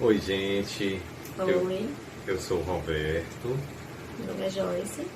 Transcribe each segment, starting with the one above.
Oi, gente. Oi, Eu sou o Roberto. meu nome é Joyce.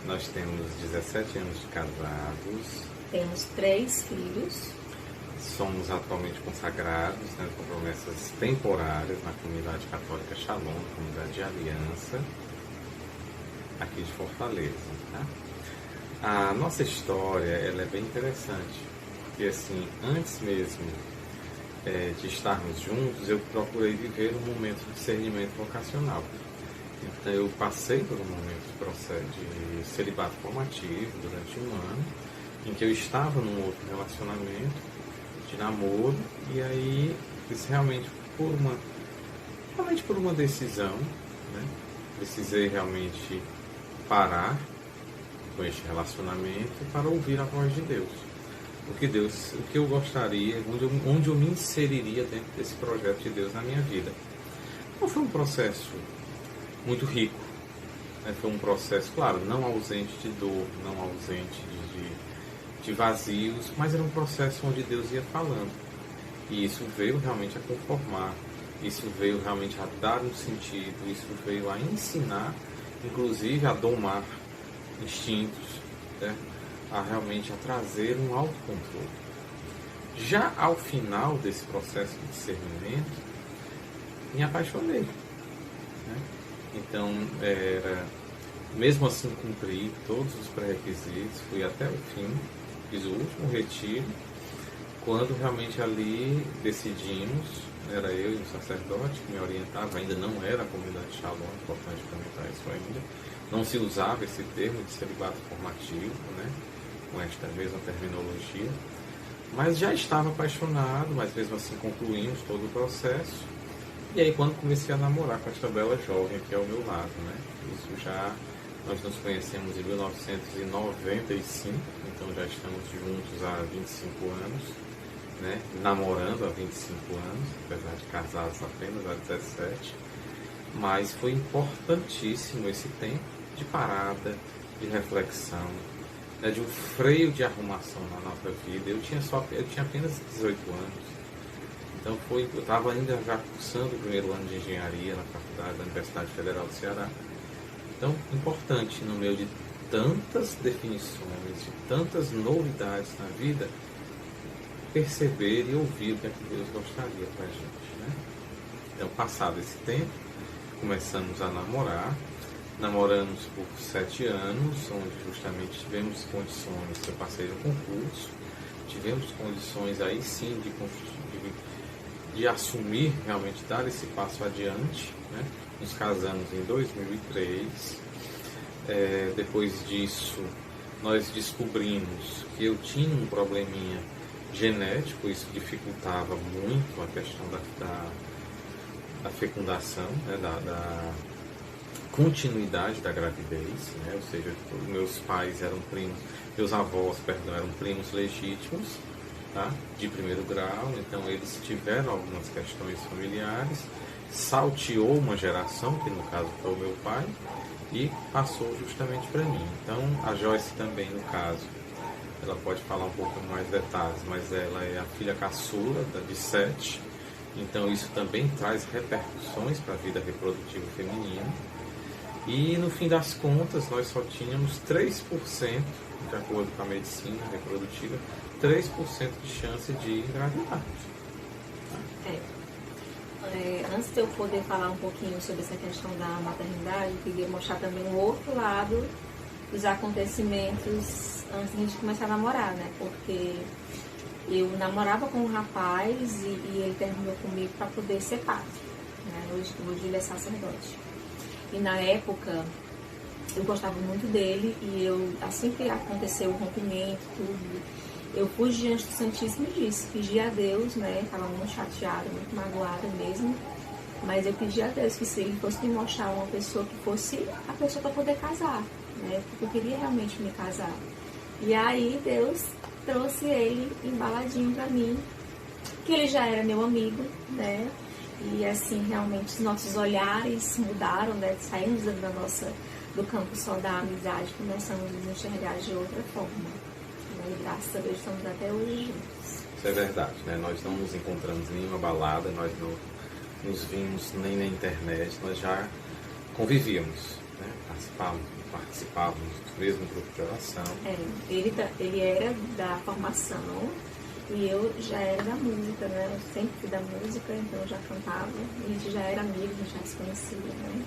Nós temos 17 anos de casados. Temos 3 filhos. Somos atualmente consagrados, né, com promessas temporárias na comunidade católica Shalom, comunidade de Aliança, aqui de Fortaleza. Tá? A nossa história ela é bem interessante, porque assim, antes mesmo de estarmos juntos, eu procurei viver um momento de discernimento vocacional. Então eu passei por um momento de processo de celibato formativo durante um ano, em que eu estava num outro relacionamento de namoro, e aí isso realmente por uma decisão, né? Precisei realmente parar com este relacionamento para ouvir a voz de Deus. O que eu gostaria, onde eu me inseriria dentro desse projeto de Deus na minha vida. Então foi um processo muito rico, né? Foi um processo, claro, não ausente de dor, não ausente de vazios, mas era um processo onde Deus ia falando. E isso veio realmente a conformar, isso veio realmente a dar um sentido, isso veio a ensinar, inclusive a domar instintos, né? A realmente a trazer um autocontrole. Já ao final desse processo de discernimento, me apaixonei, né? Então, mesmo assim cumpri todos os pré-requisitos, fui até o fim, fiz o último retiro, quando realmente ali decidimos, era eu e um sacerdote que me orientava, ainda não era a comunidade Shalom, é importante comentar isso ainda, não se usava esse termo de celibato formativo, né, com esta mesma terminologia, mas já estava apaixonado, mas mesmo assim concluímos todo o processo. E aí quando comecei a namorar com esta bela jovem aqui ao meu lado, né, nós nos conhecemos em 1995, então já estamos juntos há 25 anos, né, namorando há 25 anos, apesar de casados apenas há 17, mas foi importantíssimo esse tempo de parada, de reflexão, né, de um freio de arrumação na nossa vida. Eu tinha apenas 18 anos, então eu estava ainda já cursando o primeiro ano de engenharia na faculdade da Universidade Federal do Ceará. Então, importante no meio de tantas definições, de tantas novidades na vida, perceber e ouvir o que é que Deus gostaria para a gente, né? Então, passado esse tempo, começamos a namorar. Namoramos por 7 anos, onde justamente tivemos condições, eu passei no concurso, tivemos condições aí sim de assumir, realmente dar esse passo adiante, né? Nos casamos em 2003. Depois disso, nós descobrimos que eu tinha um probleminha genético, isso dificultava muito a questão da fecundação, né? Da continuidade da gravidez, né? Ou seja, meus avós, eram primos legítimos, tá? De primeiro grau, então eles tiveram algumas questões familiares, salteou uma geração, que no caso foi o meu pai, e passou justamente para mim. Então a Joyce também, no caso, ela pode falar um pouco mais detalhes, mas ela é a filha caçula de 7, então isso também traz repercussões para a vida reprodutiva feminina. E no fim das contas, nós só tínhamos 3%, de acordo com a medicina reprodutiva, 3% de chance de engravidar. Antes de eu poder falar um pouquinho sobre essa questão da maternidade, eu queria mostrar também o outro lado dos acontecimentos antes de a gente começar a namorar, né? Porque eu namorava com um rapaz e ele terminou comigo para poder ser padre, né? Hoje ele é sacerdote. E na época, eu gostava muito dele e assim que aconteceu o rompimento, tudo, eu fui diante do Santíssimo e disse, pedi a Deus, né, estava muito chateada, muito magoada mesmo, mas eu pedi a Deus que se ele fosse me mostrar uma pessoa que fosse a pessoa para poder casar, né, porque eu queria realmente me casar. E aí Deus trouxe ele embaladinho para mim, que ele já era meu amigo, né, e assim, realmente, os nossos olhares mudaram, né? Saímos do campo só da amizade, começamos a nos enxergar de outra forma. Né? E graças a Deus estamos até hoje juntos. Isso é verdade, né? Nós não nos encontramos em nenhuma balada, nós nos vimos nem na internet, nós já convivíamos, né? Participávamos do mesmo grupo de oração. Ele era da formação e eu já era da música, né? Eu sempre fui da música, então eu já cantava, a gente já era amigo, a gente já se conhecia, né?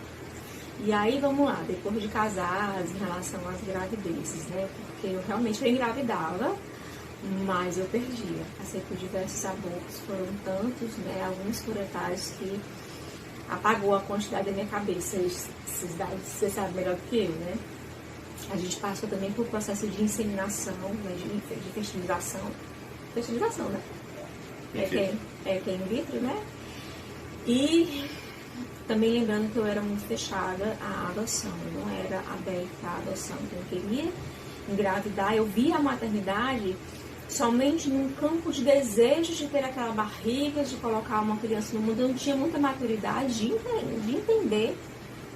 E aí, vamos lá, depois de casados, em relação às gravidezes, né? Porque eu realmente engravidava, mas eu perdia. Passei por diversos abortos, foram tantos, né? Alguns furatais que apagou a quantidade da minha cabeça. Você sabe melhor do que eu, né? A gente passou também por processo de inseminação, né? de fertilização. Fertilização, né? É que é in vitro, né? E também lembrando que eu era muito fechada à adoção, eu não era aberta à adoção, então eu queria engravidar, eu via a maternidade somente num campo de desejo de ter aquela barriga, de colocar uma criança no mundo. Eu não tinha muita maturidade de entender,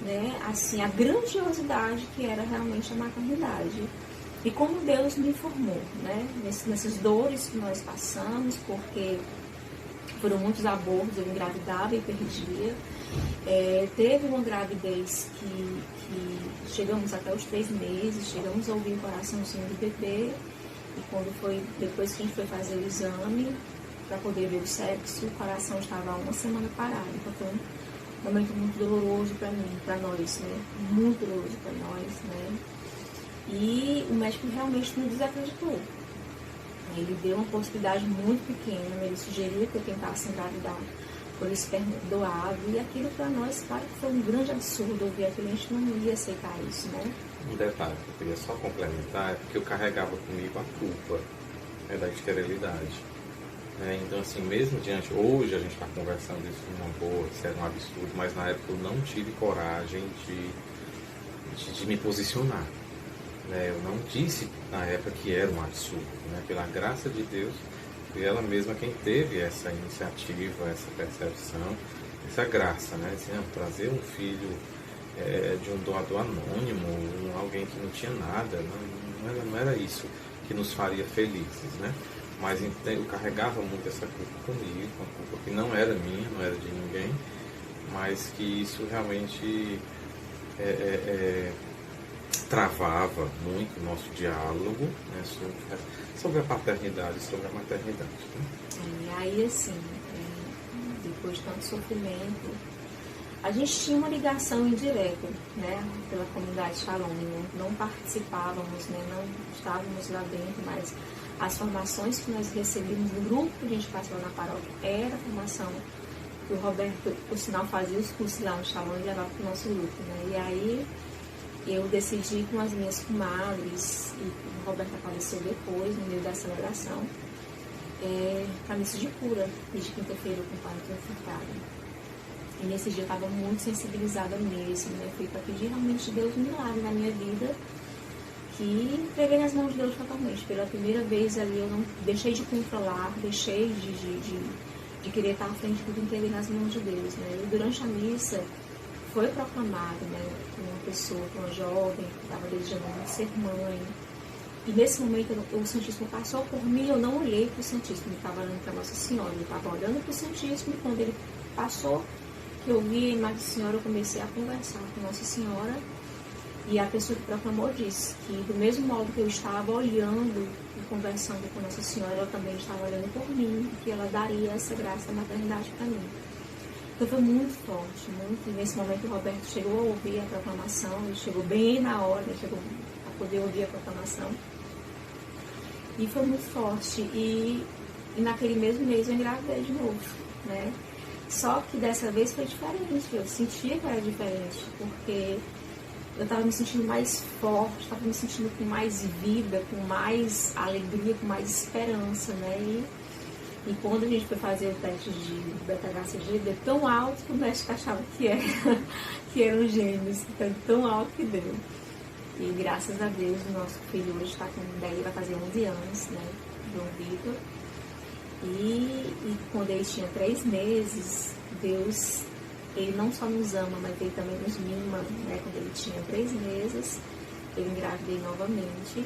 né, assim, a grandiosidade que era realmente a maternidade. E como Deus me formou, né, nessas dores que nós passamos, porque foram muitos abortos, eu engravidava e perdia. Teve uma gravidez que chegamos até os 3 meses, chegamos a ouvir o coraçãozinho do bebê, e quando foi, depois que a gente foi fazer o exame para poder ver o sexo, o coração estava 1 semana parado. Então foi um momento muito doloroso para mim, para nós, né? Muito doloroso para nós, né? E o médico realmente nos desacreditou. Ele deu uma possibilidade muito pequena, ele sugeriu que eu tentasse engravidar por esperma doado, e aquilo para nós, claro que foi um grande absurdo ouvir aquilo, a gente não ia aceitar isso, né? Um detalhe que eu queria só complementar é porque eu carregava comigo a culpa, né, da esterilidade. Então, assim, mesmo diante, hoje a gente está conversando isso numa boa, isso era um absurdo, mas na época eu não tive coragem de me posicionar. Eu não disse na época que era um absurdo, né? Pela graça de Deus, foi ela mesma quem teve essa iniciativa, essa percepção, essa graça, né? Assim, trazer um filho de um doador anônimo, alguém que não tinha nada, não era isso que nos faria felizes, né? Mas eu carregava muito essa culpa comigo, uma culpa que não era minha, não era de ninguém, mas que isso realmente travava muito o nosso diálogo, né, sobre a paternidade e sobre a maternidade. Né? E aí, assim, depois de tanto sofrimento, a gente tinha uma ligação indireta, né, pela comunidade Shalom, né? Não participávamos, né, não estávamos lá dentro, mas as formações que nós recebíamos no grupo que a gente passou na paróquia era a formação que o Roberto, por sinal, fazia os cursos lá no Shalom e levava para o nosso grupo, né? E aí eu decidi com as minhas comadres, e o Roberto apareceu depois, no meio da celebração, para missa de cura, e de quinta-feira com o Padre Furtado. E nesse dia eu estava muito sensibilizada mesmo, né? Fui para pedir realmente de Deus um milagre na minha vida, que entreguei nas mãos de Deus totalmente. Pela primeira vez ali eu não deixei de controlar, deixei de querer estar à frente de tudo, entreguei nas mãos de Deus, né? E durante a missa foi proclamado, né, uma pessoa, uma jovem que estava desejando ser mãe. E nesse momento o Santíssimo passou por mim, eu não olhei para o Santíssimo, ele estava olhando para Nossa Senhora, ele estava olhando para o Santíssimo, e quando ele passou, que eu vi a imagem da Senhora, eu comecei a conversar com Nossa Senhora, e a pessoa que proclamou disse que do mesmo modo que eu estava olhando e conversando com Nossa Senhora, ela também estava olhando por mim, e que ela daria essa graça da maternidade para mim. Então foi muito forte, muito. E nesse momento o Roberto chegou a ouvir a proclamação, ele chegou bem na hora, ele chegou a poder ouvir a proclamação. E foi muito forte. E naquele mesmo mês eu engravidei de novo, né? Só que dessa vez foi diferente, eu sentia que era diferente, porque eu estava me sentindo mais forte, estava me sentindo com mais vida, com mais alegria, com mais esperança, né? E quando a gente foi fazer o teste de beta-HCG, deu tão alto que o médico achava que eram gêmeos, tão alto que deu. E graças a Deus, o nosso filho hoje está com 10, vai fazer 11 anos, né? João Vitor. E quando ele tinha 3 meses, Deus, ele não só nos ama, mas ele também nos mima, né? Quando ele tinha 3 meses, eu engravidei novamente,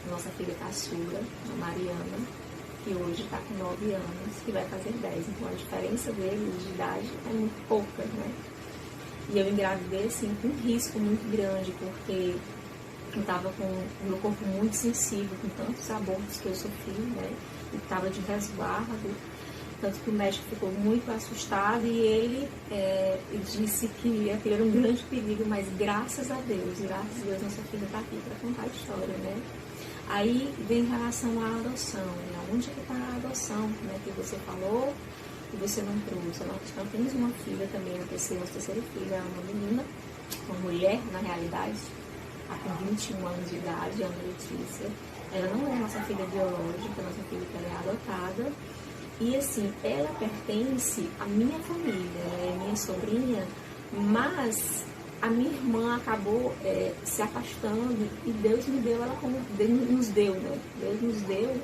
nossa filha caçula, a Mariana. que hoje está com 9 anos, que vai fazer 10. Então a diferença deles de idade é muito pouca, né? E eu engravidei, assim, com um risco muito grande, porque eu estava com o meu corpo muito sensível, com tantos abortos que eu sofri, né? E estava de resguardo. Tanto que o médico ficou muito assustado e ele disse que aquilo era um grande perigo, mas graças a Deus, nossa filha está aqui para contar a história, né? Aí vem em relação à adoção, né? Onde que está a adoção, né? Que você falou e você não trouxe. Nós temos uma filha também, nossa terceira filha, uma menina, uma mulher, na realidade, está com 21 anos de idade, a Ana Letícia. Ela não é nossa filha biológica, nossa filha que ela é adotada. E assim, ela pertence à minha família, é minha sobrinha, mas a minha irmã acabou se afastando e Deus me deu ela como Deus nos deu, né? Deus nos deu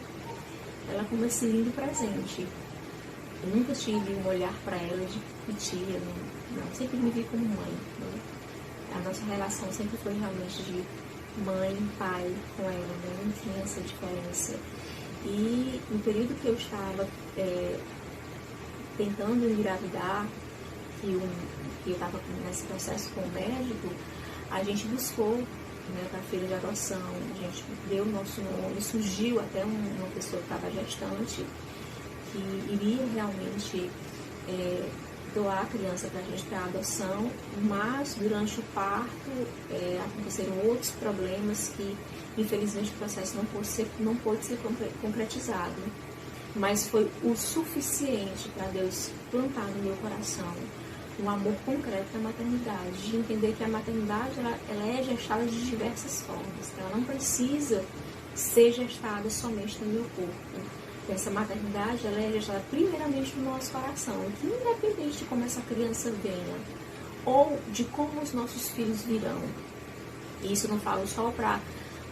ela como esse lindo presente. Eu nunca tive um olhar para ela de tia, não, sempre me vi como mãe, né? A nossa relação sempre foi realmente de mãe, pai com ela, né? Não tinha essa diferença. E no período que eu estava tentando engravidar, que eu estava nesse processo com o médico, a gente buscou, né, para a filha de adoção, a gente deu o nosso nome, surgiu até uma pessoa que estava gestante, que iria realmente doar a criança para a gente para adoção, mas durante o parto aconteceram outros problemas que infelizmente o processo não pôde ser concretizado, mas foi o suficiente para Deus plantar no meu coração um amor concreto da maternidade, de entender que a maternidade ela é gestada de diversas formas, ela não precisa ser gestada somente no meu corpo. Essa maternidade ela é gestada primeiramente no nosso coração, e que independente de como essa criança venha ou de como os nossos filhos virão, isso eu não falo só para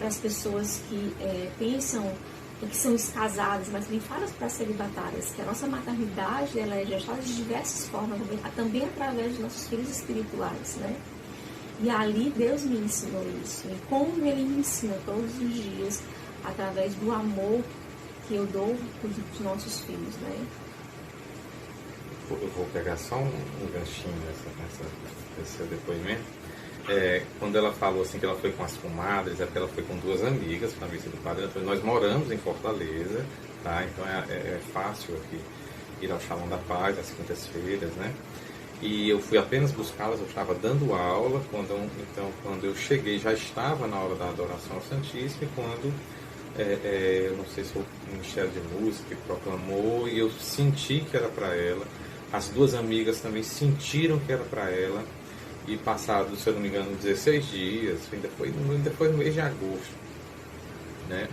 as pessoas que pensam que são casadas, mas também falo para as celibatárias, que a nossa maternidade ela é gestada de diversas formas, também através dos nossos filhos espirituais, né? E ali Deus me ensinou isso, e como Ele me ensina todos os dias, através do amor que eu dou para os nossos filhos, né? Eu vou pegar só um ganchinho nesse seu depoimento. Quando ela falou assim que ela foi com as comadres, é porque ela foi com 2 amigas para a missa do Padre Antônio. Nós moramos em Fortaleza, tá? Então é fácil aqui ir ao Shalom da Paz às quintas-feiras, né? E eu fui apenas buscá-las, eu estava dando aula, quando eu cheguei já estava na hora da adoração ao Santíssimo, e quando eu não sei se foi o Ministério de Música que proclamou, e eu senti que era para ela, as 2 amigas também sentiram que era para ela, e passado, se eu não me engano, 16 dias, ainda foi no mês de agosto, né,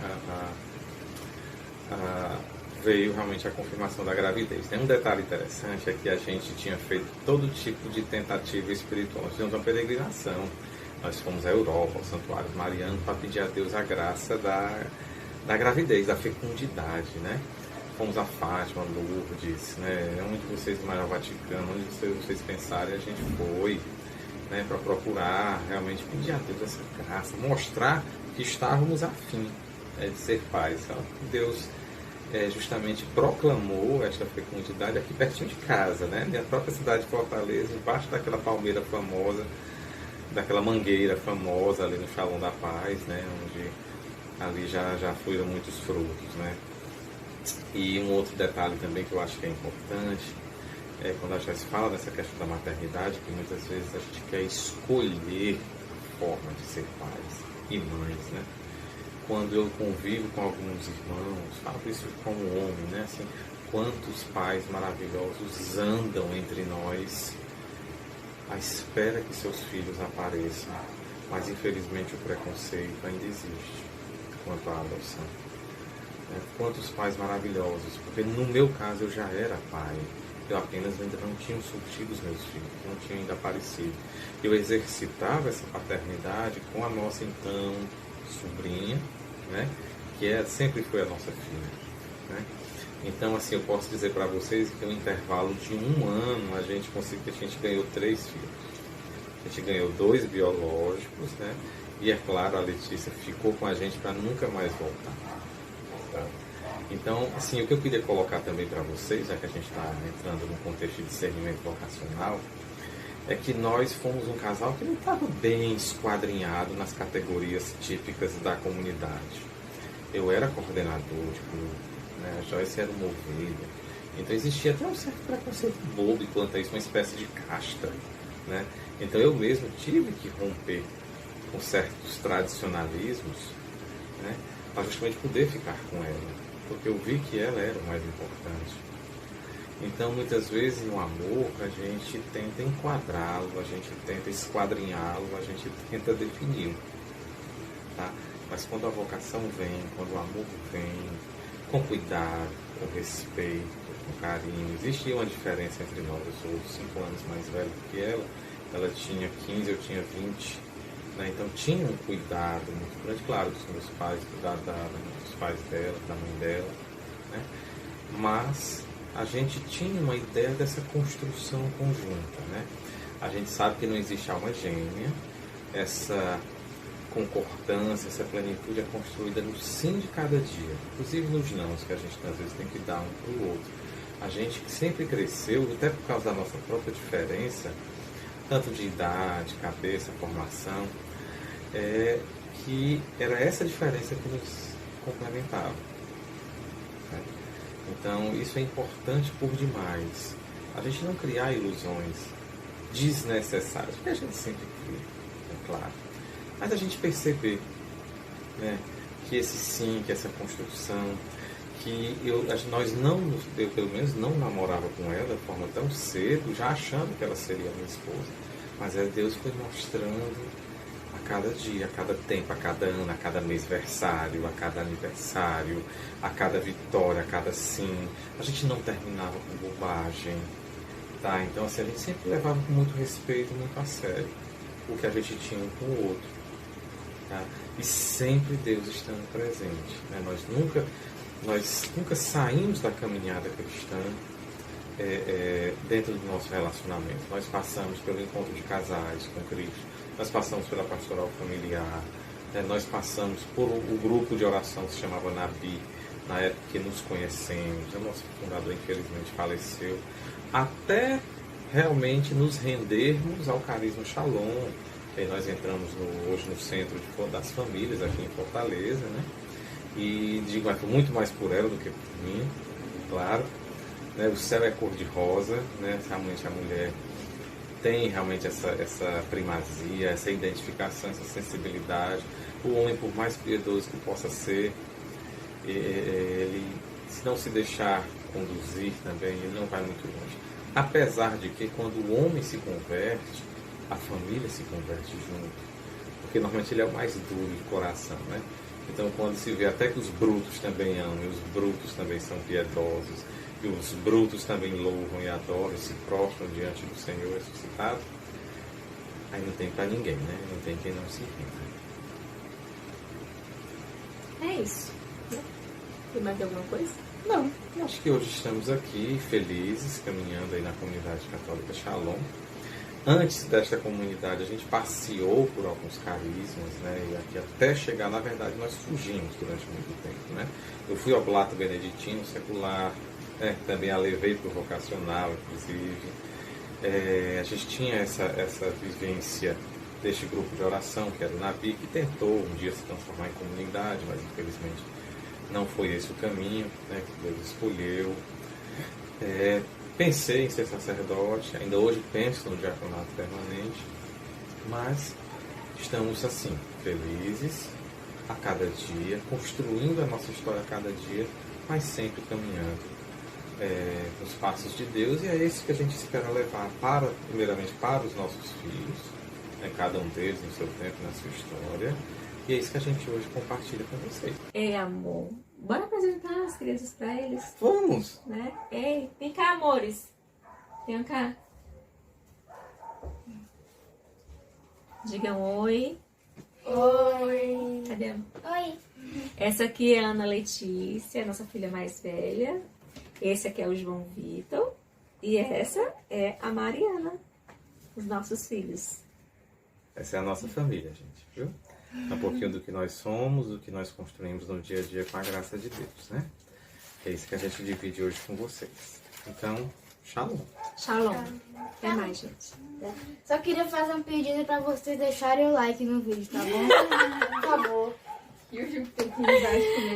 veio realmente a confirmação da gravidez. Tem um detalhe interessante, é que a gente tinha feito todo tipo de tentativa espiritual. Nós fizemos uma peregrinação, nós fomos à Europa, aos santuários marianos, para pedir a Deus a graça da gravidez, da fecundidade, né? Fomos a Fátima, Lourdes, né? Onde vocês do Maior Vaticano, onde vocês pensarem, a gente foi, né? Para procurar realmente pedir a Deus essa graça, mostrar que estávamos afim de ser pais. Então, Deus justamente proclamou esta fecundidade aqui pertinho de casa, né? Na própria cidade de Fortaleza, embaixo daquela palmeira famosa, daquela mangueira famosa ali no Shalom da Paz, né? Onde ali já fluíram muitos frutos, né? E um outro detalhe também que eu acho que é importante quando a gente fala dessa questão da maternidade, que muitas vezes a gente quer escolher a forma de ser pais e mães, né? Quando eu convivo com alguns irmãos, falo isso como homem, né? Assim, quantos pais maravilhosos andam entre nós à espera que seus filhos apareçam, mas infelizmente o preconceito ainda existe quanto à adoção. Quantos pais maravilhosos, porque no meu caso eu já era pai, eu apenas ainda não tinha surtido os meus filhos, não tinha ainda aparecido. Eu exercitava essa paternidade com a nossa então sobrinha, né, que sempre foi a nossa filha, né? Então, assim, eu posso dizer para vocês que no intervalo de 1 ano a gente ganhou 3 filhos. A gente ganhou 2 biológicos, né? E é claro, a Letícia ficou com a gente para nunca mais voltar. Tá? Então, assim, o que eu queria colocar também para vocês, já que a gente está entrando no contexto de discernimento vocacional, é que nós fomos um casal que não estava bem esquadrinhado nas categorias típicas da comunidade. Eu era coordenador de grupo, né? A Joyce era uma ovelha. Então existia até um certo preconceito bobo enquanto isso, uma espécie de casta, né? Então eu mesmo tive que romper com certos tradicionalismos, né? Para justamente poder ficar com ela, porque eu vi que ela era o mais importante. Então, muitas vezes, no amor, a gente tenta enquadrá-lo, a gente tenta esquadrinhá-lo, a gente tenta defini-lo. Tá? Mas quando a vocação vem, quando o amor vem, com cuidado, com respeito, com carinho, existe uma diferença entre nós. Eu sou 5 anos mais velho que ela tinha 15, eu tinha 20. Né? Então, tinha um cuidado muito grande, claro, dos meus pais, dos pais dela, da mãe dela. Né? Mas a gente tinha uma ideia dessa construção conjunta, né? A gente sabe que não existe alma gêmea, essa concordância, essa plenitude é construída no sim de cada dia, inclusive nos nãos que a gente às vezes tem que dar um para o outro. A gente sempre cresceu, até por causa da nossa própria diferença, tanto de idade, cabeça, formação, que era essa diferença que nos complementava. Né? Então, isso é importante por demais. A gente não criar ilusões desnecessárias, porque a gente sempre cria, é claro. Mas a gente perceber, né, que esse sim, que essa construção, que nós não, eu pelo menos não namorava com ela de forma tão cedo, já achando que ela seria minha esposa. Mas Deus foi mostrando a cada dia, a cada tempo, a cada ano, a cada mêsversário, a cada aniversário, a cada vitória, a cada sim. A gente não terminava com bobagem, tá? Então, assim, a gente sempre levava com muito respeito, muito a sério o que a gente tinha um com o outro, tá? E sempre Deus estando presente, né? Nós nunca saímos da caminhada cristã dentro do nosso relacionamento. Nós passamos pelo encontro de casais com Cristo, nós passamos pela pastoral familiar, né? Nós passamos por o grupo de oração que se chamava Nabi, na época que nos conhecemos. O nosso fundador infelizmente faleceu, até realmente nos rendermos ao carisma Shalom. E nós entramos hoje no centro das famílias aqui em Fortaleza, né? E digo, muito mais por ela do que por mim, claro. Né? O céu é cor-de-rosa, né? Realmente a mulher tem realmente essa primazia, essa identificação, essa sensibilidade. O homem, por mais piedoso que possa ser, ele, se não se deixar conduzir também, ele não vai muito longe. Apesar de que quando o homem se converte, a família se converte junto. Porque normalmente ele é o mais duro de coração, né? Então quando se vê até que os brutos também amam, e os brutos também são piedosos, e os brutos também louvam e adoram, e se prostram diante do Senhor ressuscitado, aí não tem para ninguém, né? Não tem quem não se renda. É isso. Tem mais alguma coisa? Não, acho que hoje estamos aqui felizes, caminhando aí na comunidade católica Shalom. Antes desta comunidade a gente passeou por alguns carismas, né? E aqui até chegar, na verdade, nós fugimos durante muito tempo, né? Eu fui oblato beneditino secular, né? Também a levei para o vocacional, inclusive. A gente tinha essa vivência deste grupo de oração, que era o Nabi, que tentou um dia se transformar em comunidade, mas infelizmente não foi esse o caminho, né, que Deus escolheu. Pensei em ser sacerdote, ainda hoje penso no diaconato permanente, mas estamos assim, felizes a cada dia, construindo a nossa história a cada dia, mas sempre caminhando nos passos de Deus, e é isso que a gente espera levar primeiramente para os nossos filhos, né, cada um deles no seu tempo, na sua história, e é isso que a gente hoje compartilha com vocês. Amor. Bora apresentar as crianças para eles? Vamos! Né? Ei, vem cá, amores. Vem cá. Digam oi. Oi. Cadê? Oi. Essa aqui é a Ana Letícia, nossa filha mais velha. Esse aqui é o João Vitor. E essa é a Mariana, os nossos filhos. Essa é a nossa família, gente, viu? É um pouquinho do que nós somos, do que nós construímos no dia a dia com a graça de Deus, né? É isso que a gente divide hoje com vocês. Então, shalom. Shalom. Até mais, gente. Só queria fazer um pedido pra vocês deixarem o like no vídeo, tá bom? Por favor. E o Gil tem que ir embaixo comer.